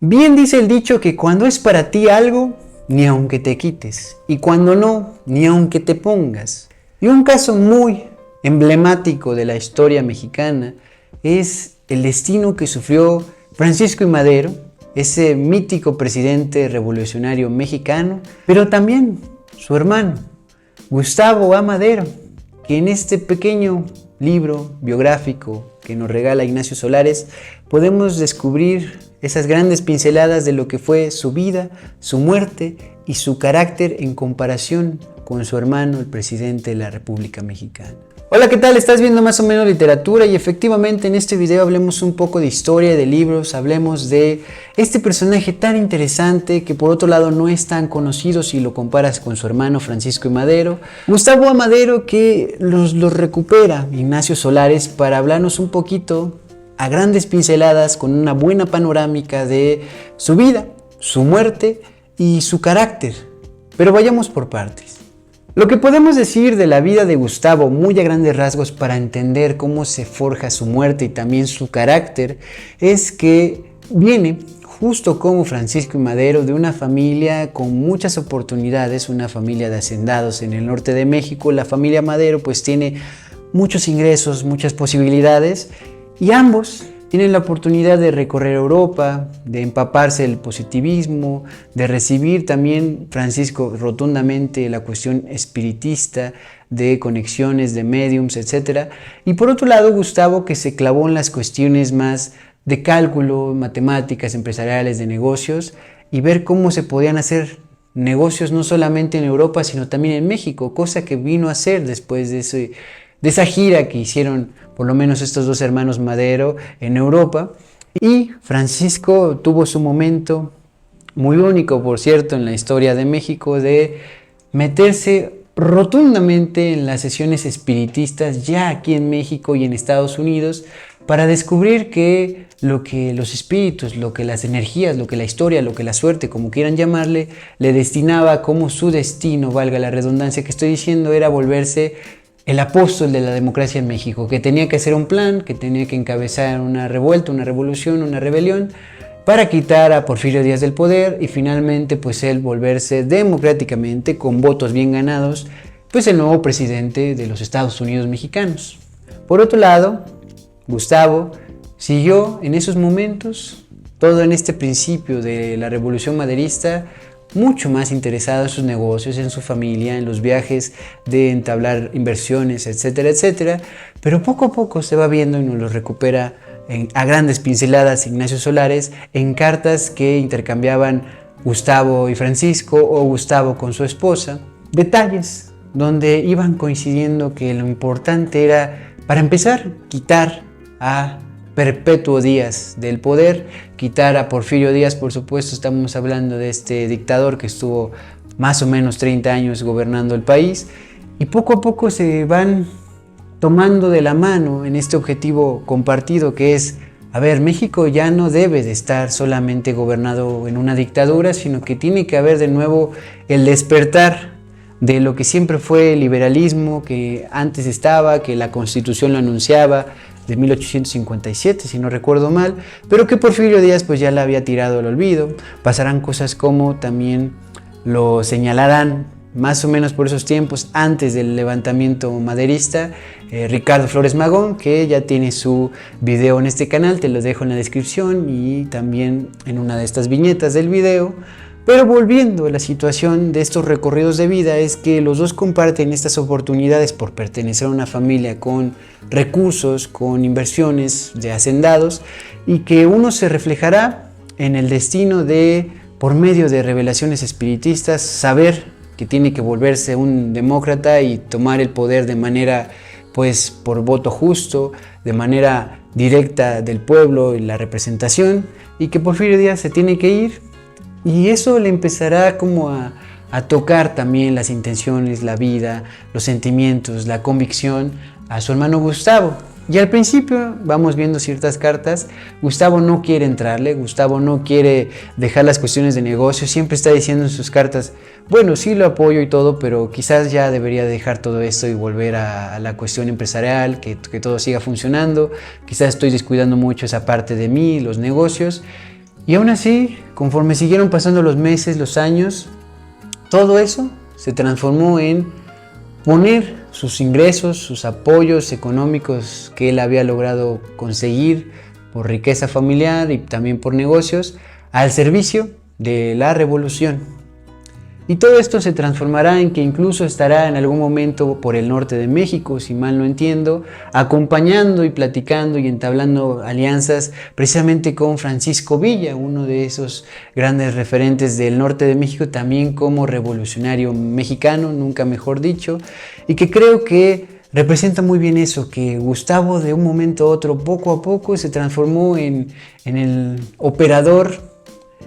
Bien dice el dicho que cuando es para ti algo, ni aunque te quites, y cuando no, ni aunque te pongas. Y un caso muy emblemático de la historia mexicana es el destino que sufrió Francisco I. Madero, ese mítico presidente revolucionario mexicano, pero también su hermano, Gustavo A. Madero, que en este pequeño libro biográfico que nos regala Ignacio Solares podemos descubrir esas grandes pinceladas de lo que fue su vida, su muerte y su carácter en comparación con su hermano, el presidente de la República Mexicana. Hola, ¿qué tal? Estás viendo Más o Menos Literatura y efectivamente en este video hablemos un poco de historia, de libros, hablemos de este personaje tan interesante que por otro lado no es tan conocido si lo comparas con su hermano Francisco I. Madero. Gustavo A. Madero, que los recupera Ignacio Solares para hablarnos un poquito a grandes pinceladas con una buena panorámica de su vida, su muerte y su carácter. Pero vayamos por partes. Lo que podemos decir de la vida de Gustavo, muy a grandes rasgos para entender cómo se forja su muerte y también su carácter, es que viene justo como Francisco I. Madero de una familia con muchas oportunidades, una familia de hacendados en el norte de México. La familia Madero pues tiene muchos ingresos, muchas posibilidades y ambos tienen la oportunidad de recorrer Europa, de empaparse del positivismo, de recibir también Francisco rotundamente la cuestión espiritista, de conexiones, de mediums, etc. Y por otro lado, Gustavo, que se clavó en las cuestiones más de cálculo, matemáticas, empresariales, de negocios, y ver cómo se podían hacer negocios no solamente en Europa, sino también en México, cosa que vino a hacer después de esa gira que hicieron por lo menos estos dos hermanos Madero en Europa. Y Francisco tuvo su momento muy único, por cierto, en la historia de México, de meterse rotundamente en las sesiones espiritistas ya aquí en México y en Estados Unidos para descubrir que lo que los espíritus, lo que las energías, lo que la historia, lo que la suerte, como quieran llamarle, le destinaba como su destino, valga la redundancia que estoy diciendo, era volverse el apóstol de la democracia en México, que tenía que hacer un plan, que tenía que encabezar una revuelta, una revolución, una rebelión, para quitar a Porfirio Díaz del poder y finalmente pues él volverse democráticamente, con votos bien ganados, pues el nuevo presidente de los Estados Unidos mexicanos. Por otro lado, Gustavo siguió en esos momentos, todo en este principio de la revolución maderista, mucho más interesado en sus negocios, en su familia, en los viajes de entablar inversiones, etcétera, etcétera. Pero poco a poco se va viendo y nos lo recupera a grandes pinceladas Ignacio Solares en cartas que intercambiaban Gustavo y Francisco o Gustavo con su esposa. Detalles donde iban coincidiendo que lo importante era, para empezar, quitar a Perpetuo Díaz del poder, quitar a Porfirio Díaz, por supuesto, estamos hablando de este dictador que estuvo más o menos 30 años gobernando el país, y poco a poco se van tomando de la mano en este objetivo compartido que es, a ver, México ya no debe de estar solamente gobernado en una dictadura, sino que tiene que haber de nuevo el despertar de lo que siempre fue el liberalismo, que antes estaba, que la Constitución lo anunciaba, de 1857, si no recuerdo mal, pero que Porfirio Díaz pues ya la había tirado al olvido. Pasarán cosas como también lo señalarán más o menos por esos tiempos, antes del levantamiento maderista, Ricardo Flores Magón, que ya tiene su video en este canal, te lo dejo en la descripción y también en una de estas viñetas del video. Pero volviendo a la situación de estos recorridos de vida, es que los dos comparten estas oportunidades por pertenecer a una familia con recursos, con inversiones de hacendados, y que uno se reflejará en el destino de, por medio de revelaciones espiritistas, saber que tiene que volverse un demócrata y tomar el poder de manera, pues, por voto justo, de manera directa del pueblo y la representación, y que Porfirio Díaz se tiene que ir. Y eso le empezará como a tocar también las intenciones, la vida, los sentimientos, la convicción a su hermano Gustavo. Y al principio vamos viendo ciertas cartas, Gustavo no quiere entrarle, Gustavo no quiere dejar las cuestiones de negocio, siempre está diciendo en sus cartas, bueno, sí lo apoyo y todo, pero quizás ya debería dejar todo esto y volver a la cuestión empresarial, que todo siga funcionando, quizás estoy descuidando mucho esa parte de mí, los negocios. Y aún así, conforme siguieron pasando los meses, los años, todo eso se transformó en poner sus ingresos, sus apoyos económicos que él había logrado conseguir por riqueza familiar y también por negocios, al servicio de la revolución. Y todo esto se transformará en que incluso estará en algún momento por el norte de México, si mal no entiendo, acompañando y platicando y entablando alianzas precisamente con Francisco Villa, uno de esos grandes referentes del norte de México, también como revolucionario mexicano, nunca mejor dicho, y que creo que representa muy bien eso, que Gustavo de un momento a otro, poco a poco, se transformó en el operador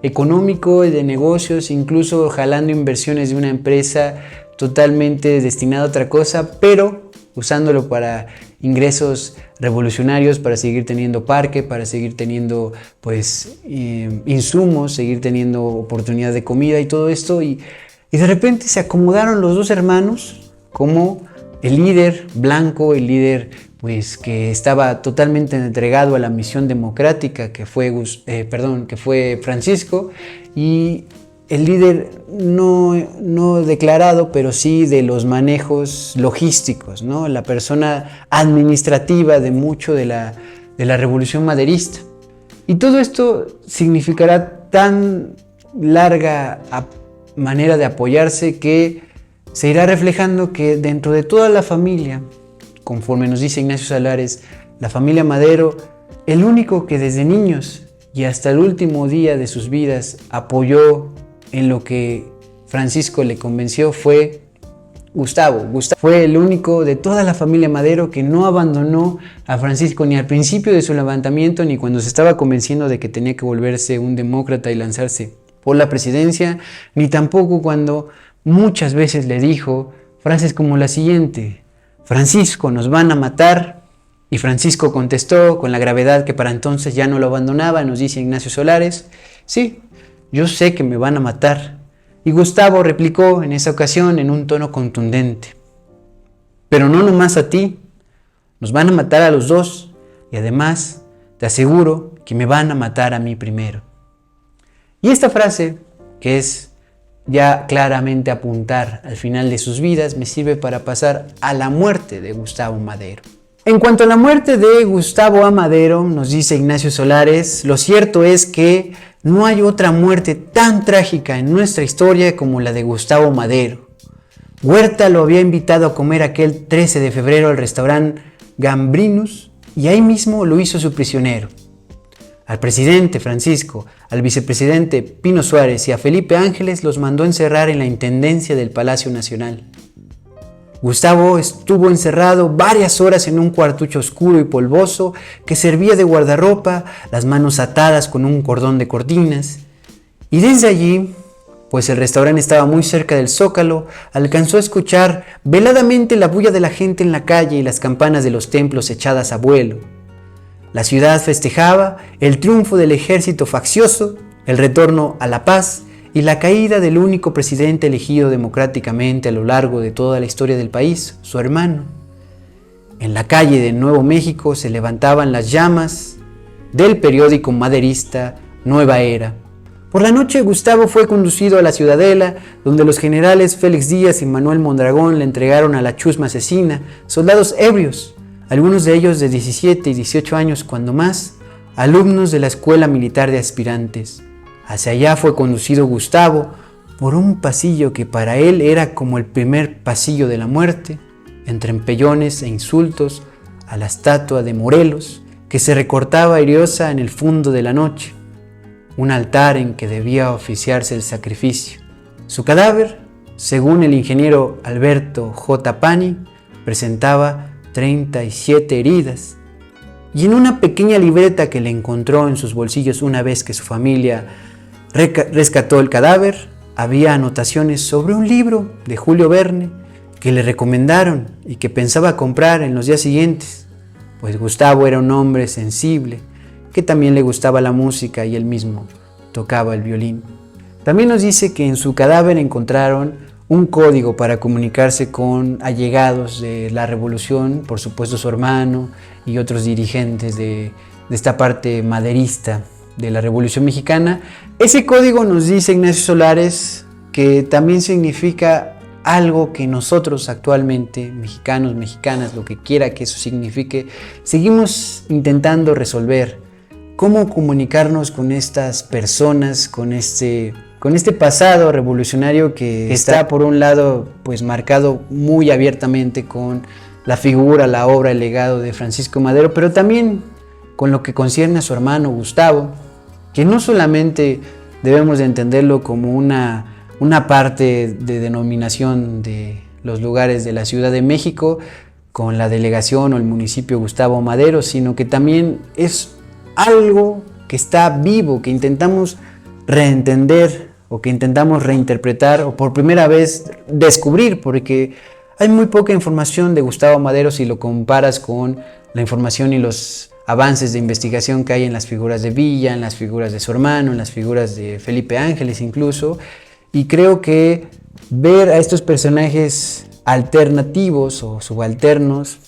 económico y de negocios, incluso jalando inversiones de una empresa totalmente destinada a otra cosa, pero usándolo para ingresos revolucionarios, para seguir teniendo parque, para seguir teniendo pues insumos, seguir teniendo oportunidad de comida y todo esto, y de repente se acomodaron los dos hermanos como el líder blanco, el líder pues que estaba totalmente entregado a la misión democrática que fue Francisco, y el líder no declarado, pero sí de los manejos logísticos, ¿no? La persona administrativa de mucho de la revolución maderista. Y todo esto significará tan larga manera de apoyarse que se irá reflejando que dentro de toda la familia, conforme nos dice Ignacio Solares, la familia Madero, el único que desde niños y hasta el último día de sus vidas apoyó en lo que Francisco le convenció fue Gustavo. Gustavo fue el único de toda la familia Madero que no abandonó a Francisco ni al principio de su levantamiento, ni cuando se estaba convenciendo de que tenía que volverse un demócrata y lanzarse por la presidencia, ni tampoco cuando muchas veces le dijo frases como la siguiente: Francisco, nos van a matar. Y Francisco contestó con la gravedad que para entonces ya no lo abandonaba, nos dice Ignacio Solares: sí, yo sé que me van a matar. Y Gustavo replicó en esa ocasión en un tono contundente: pero no nomás a ti, nos van a matar a los dos, y además te aseguro que me van a matar a mí primero. Y esta frase, que es ya claramente apuntar al final de sus vidas, me sirve para pasar a la muerte de Gustavo Madero. En cuanto a la muerte de Gustavo A. Madero, nos dice Ignacio Solares, lo cierto es que no hay otra muerte tan trágica en nuestra historia como la de Gustavo Madero. Huerta lo había invitado a comer aquel 13 de febrero al restaurante Gambrinus y ahí mismo lo hizo su prisionero. Al presidente Francisco, al vicepresidente Pino Suárez y a Felipe Ángeles los mandó encerrar en la intendencia del Palacio Nacional. Gustavo estuvo encerrado varias horas en un cuartucho oscuro y polvoso que servía de guardarropa, las manos atadas con un cordón de cortinas. Y desde allí, pues el restaurante estaba muy cerca del Zócalo, alcanzó a escuchar veladamente la bulla de la gente en la calle y las campanas de los templos echadas a vuelo. La ciudad festejaba el triunfo del ejército faccioso, el retorno a la paz y la caída del único presidente elegido democráticamente a lo largo de toda la historia del país, su hermano. En la calle de Nuevo México se levantaban las llamas del periódico maderista Nueva Era. Por la noche Gustavo fue conducido a la Ciudadela, donde los generales Félix Díaz y Manuel Mondragón le entregaron a la chusma asesina, soldados ebrios, algunos de ellos de 17 y 18 años cuando más, alumnos de la Escuela Militar de Aspirantes. Hacia allá fue conducido Gustavo por un pasillo que para él era como el primer pasillo de la muerte, entre empellones e insultos a la estatua de Morelos que se recortaba airiosa en el fondo de la noche, un altar en que debía oficiarse el sacrificio. Su cadáver, según el ingeniero Alberto J. Pani, presentaba 37 heridas, y en una pequeña libreta que le encontró en sus bolsillos una vez que su familia rescató el cadáver, había anotaciones sobre un libro de Julio Verne que le recomendaron y que pensaba comprar en los días siguientes, pues Gustavo era un hombre sensible, que también le gustaba la música y él mismo tocaba el violín. También nos dice que en su cadáver encontraron un código para comunicarse con allegados de la revolución, por supuesto su hermano y otros dirigentes de esta parte maderista. de la Revolución Mexicana. Ese código, nos dice Ignacio Solares, que también significa algo que nosotros actualmente, mexicanos, mexicanas, lo que quiera que eso signifique, seguimos intentando resolver. Cómo comunicarnos con estas personas, con este pasado revolucionario que está por un lado pues marcado muy abiertamente con la figura, la obra, el legado de Francisco Madero, pero también con lo que concierne a su hermano Gustavo, que no solamente debemos de entenderlo como una parte de denominación de los lugares de la Ciudad de México, con la delegación o el municipio Gustavo Madero, sino que también es algo que está vivo, que intentamos reentender o que intentamos reinterpretar o por primera vez descubrir, porque hay muy poca información de Gustavo Madero si lo comparas con la información y los avances de investigación que hay en las figuras de Villa, en las figuras de su hermano, en las figuras de Felipe Ángeles incluso, y creo que ver a estos personajes alternativos o subalternos,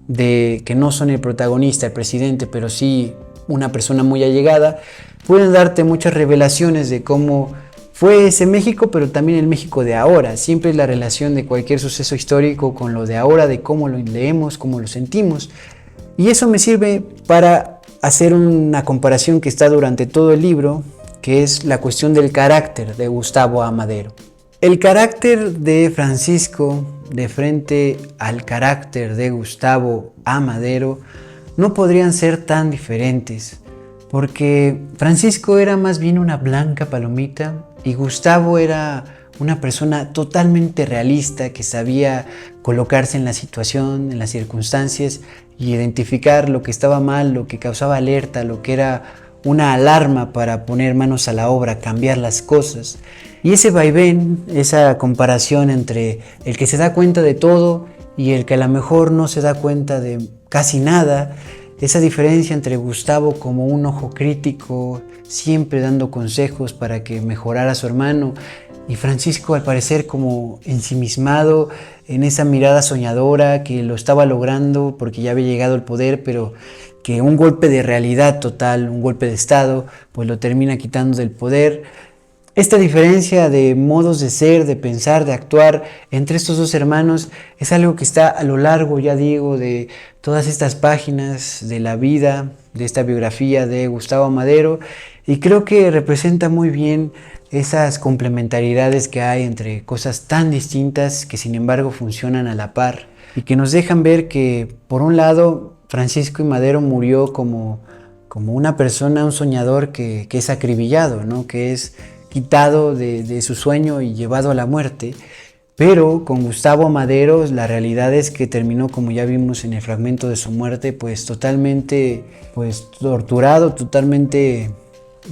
de que no son el protagonista, el presidente, pero sí una persona muy allegada, pueden darte muchas revelaciones de cómo fue ese México, pero también el México de ahora. Siempre es la relación de cualquier suceso histórico con lo de ahora, de cómo lo leemos, cómo lo sentimos. Y eso me sirve para hacer una comparación que está durante todo el libro, que es la cuestión del carácter de Gustavo A. Madero. El carácter de Francisco de frente al carácter de Gustavo A. Madero no podrían ser tan diferentes, porque Francisco era más bien una blanca palomita y Gustavo era una persona totalmente realista que sabía colocarse en la situación, en las circunstancias y identificar lo que estaba mal, lo que causaba alerta, lo que era una alarma para poner manos a la obra, cambiar las cosas. Y ese vaivén, esa comparación entre el que se da cuenta de todo y el que a lo mejor no se da cuenta de casi nada, esa diferencia entre Gustavo como un ojo crítico, siempre dando consejos para que mejorara a su hermano, y Francisco al parecer como ensimismado en esa mirada soñadora que lo estaba logrando porque ya había llegado al poder, pero que un golpe de realidad total, un golpe de estado, pues lo termina quitando del poder. Esta diferencia de modos de ser, de pensar, de actuar entre estos dos hermanos es algo que está a lo largo, ya digo, de todas estas páginas de la vida, de esta biografía de Gustavo Madero, y creo que representa muy bien esas complementariedades que hay entre cosas tan distintas que sin embargo funcionan a la par y que nos dejan ver que por un lado Francisco y Madero murió como una persona, un soñador que es acribillado, ¿no? Que es quitado de su sueño y llevado a la muerte, pero con Gustavo Madero la realidad es que terminó, como ya vimos en el fragmento de su muerte, pues totalmente torturado, totalmente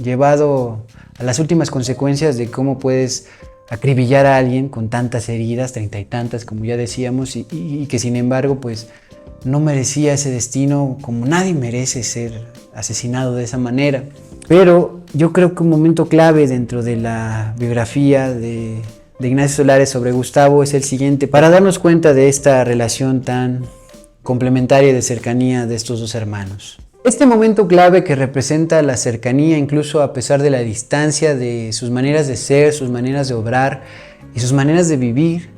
llevado a las últimas consecuencias de cómo puedes acribillar a alguien con tantas heridas, 30 y tantas como ya decíamos, y que sin embargo pues no merecía ese destino, como nadie merece ser asesinado de esa manera. Pero yo creo que un momento clave dentro de la biografía de Ignacio Solares sobre Gustavo es el siguiente, para darnos cuenta de esta relación tan complementaria de cercanía de estos dos hermanos. Este momento clave que representa la cercanía, incluso a pesar de la distancia de sus maneras de ser, sus maneras de obrar y sus maneras de vivir,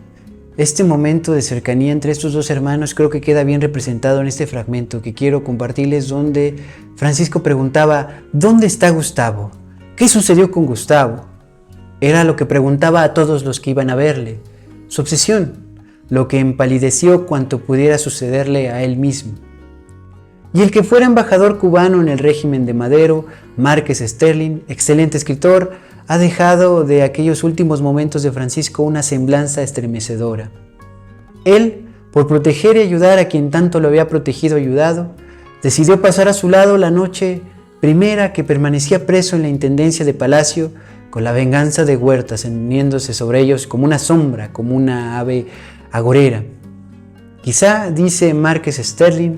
este momento de cercanía entre estos dos hermanos creo que queda bien representado en este fragmento que quiero compartirles, donde Francisco preguntaba: ¿dónde está Gustavo? ¿Qué sucedió con Gustavo? Era lo que preguntaba a todos los que iban a verle. Su obsesión, lo que empalideció cuanto pudiera sucederle a él mismo. Y el que fuera embajador cubano en el régimen de Madero, Márquez Sterling, excelente escritor, ha dejado de aquellos últimos momentos de Francisco una semblanza estremecedora. Él, por proteger y ayudar a quien tanto lo había protegido y ayudado, decidió pasar a su lado la noche primera que permanecía preso en la intendencia de Palacio, con la venganza de Huerta cerniéndose sobre ellos como una sombra, como una ave agorera. Quizá, dice Márquez Sterling,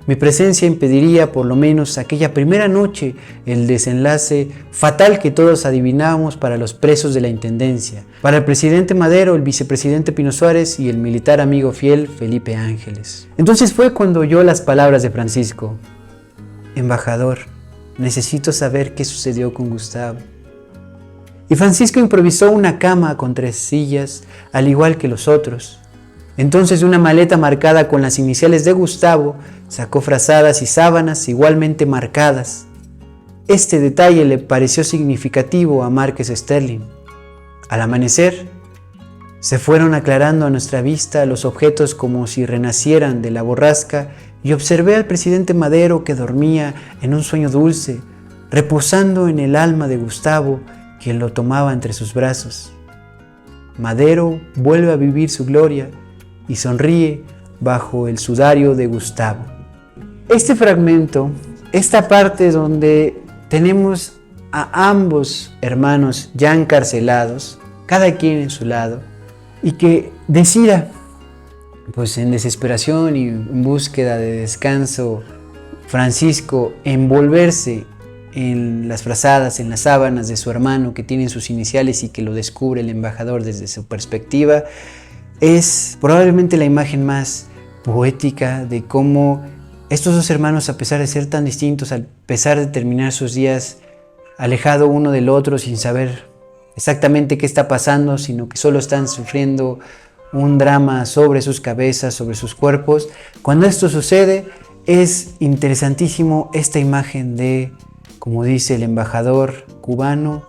mi presencia impediría por lo menos aquella primera noche el desenlace fatal que todos adivinábamos para los presos de la intendencia, para el presidente Madero, el vicepresidente Pino Suárez y el militar amigo fiel Felipe Ángeles. Entonces fue cuando oyó las palabras de Francisco: embajador, necesito saber qué sucedió con Gustavo. Y Francisco improvisó una cama con 3 sillas, al igual que los otros. Entonces, de una maleta marcada con las iniciales de Gustavo, sacó frazadas y sábanas igualmente marcadas. Este detalle le pareció significativo a Márquez Sterling. Al amanecer, se fueron aclarando a nuestra vista los objetos como si renacieran de la borrasca y observé al presidente Madero que dormía en un sueño dulce, reposando en el alma de Gustavo, quien lo tomaba entre sus brazos. Madero vuelve a vivir su gloria y sonríe bajo el sudario de Gustavo. Este fragmento, esta parte donde tenemos a ambos hermanos ya encarcelados, cada quien en su lado, y que decida, pues en desesperación y en búsqueda de descanso, Francisco envolverse en las frazadas, en las sábanas de su hermano que tienen sus iniciales y que lo descubre el embajador desde su perspectiva, es probablemente la imagen más poética de cómo estos dos hermanos, a pesar de ser tan distintos, a pesar de terminar sus días alejado uno del otro sin saber exactamente qué está pasando, sino que solo están sufriendo un drama sobre sus cabezas, sobre sus cuerpos. Cuando esto sucede, es interesantísimo esta imagen de, como dice el embajador cubano,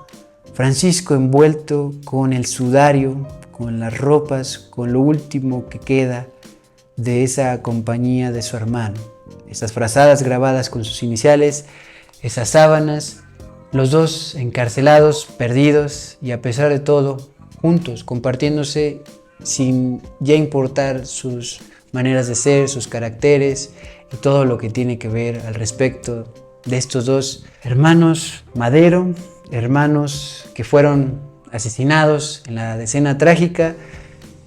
Francisco envuelto con el sudario, con las ropas, con lo último que queda de esa compañía de su hermano. Esas frazadas grabadas con sus iniciales, esas sábanas, los dos encarcelados, perdidos y a pesar de todo, juntos, compartiéndose sin ya importar sus maneras de ser, sus caracteres y todo lo que tiene que ver al respecto de estos dos hermanos Madero, hermanos que fueron asesinados en la decena trágica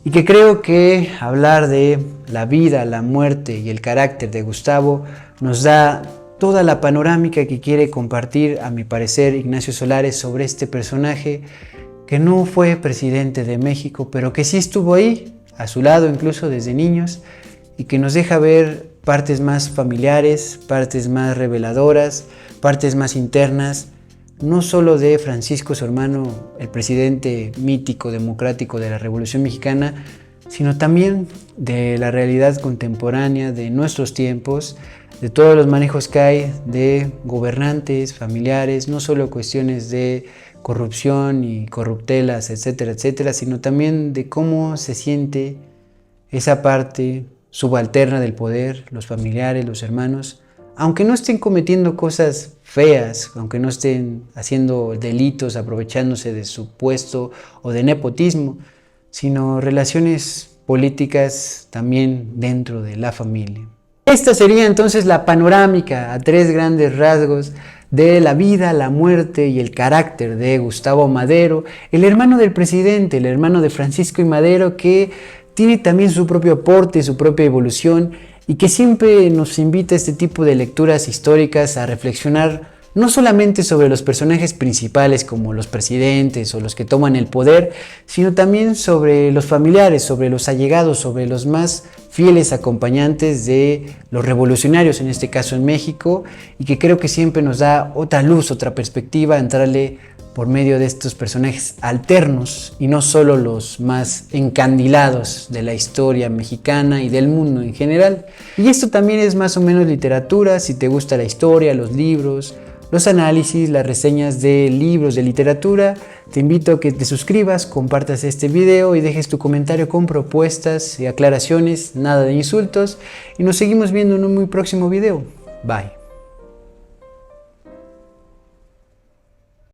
y que creo que hablar de la vida, la muerte y el carácter de Gustavo nos da toda la panorámica que quiere compartir, a mi parecer, Ignacio Solares sobre este personaje que no fue presidente de México, pero que sí estuvo ahí, a su lado incluso desde niños, y que nos deja ver partes más familiares, partes más reveladoras, partes más internas, no solo de Francisco, su hermano, el presidente mítico, democrático de la Revolución Mexicana, sino también de la realidad contemporánea de nuestros tiempos, de todos los manejos que hay de gobernantes, familiares, no solo cuestiones de corrupción y corruptelas, etcétera, etcétera, sino también de cómo se siente esa parte subalterna del poder, los familiares, los hermanos, aunque no estén cometiendo cosas feas, aunque no estén haciendo delitos, aprovechándose de su puesto o de nepotismo, sino relaciones políticas también dentro de la familia. Esta sería entonces la panorámica a 3 grandes rasgos de la vida, la muerte y el carácter de Gustavo Madero, el hermano del presidente, el hermano de Francisco y Madero, que tiene también su propio aporte, su propia evolución y que siempre nos invita a este tipo de lecturas históricas a reflexionar no solamente sobre los personajes principales como los presidentes o los que toman el poder, sino también sobre los familiares, sobre los allegados, sobre los más fieles acompañantes de los revolucionarios, en este caso en México, y que creo que siempre nos da otra luz, otra perspectiva, entrarle por medio de estos personajes alternos y no solo los más encandilados de la historia mexicana y del mundo en general. Y esto también es más o menos literatura, si te gusta la historia, los libros, los análisis, las reseñas de libros de literatura, te invito a que te suscribas, compartas este video y dejes tu comentario con propuestas y aclaraciones, nada de insultos, y nos seguimos viendo en un muy próximo video. Bye.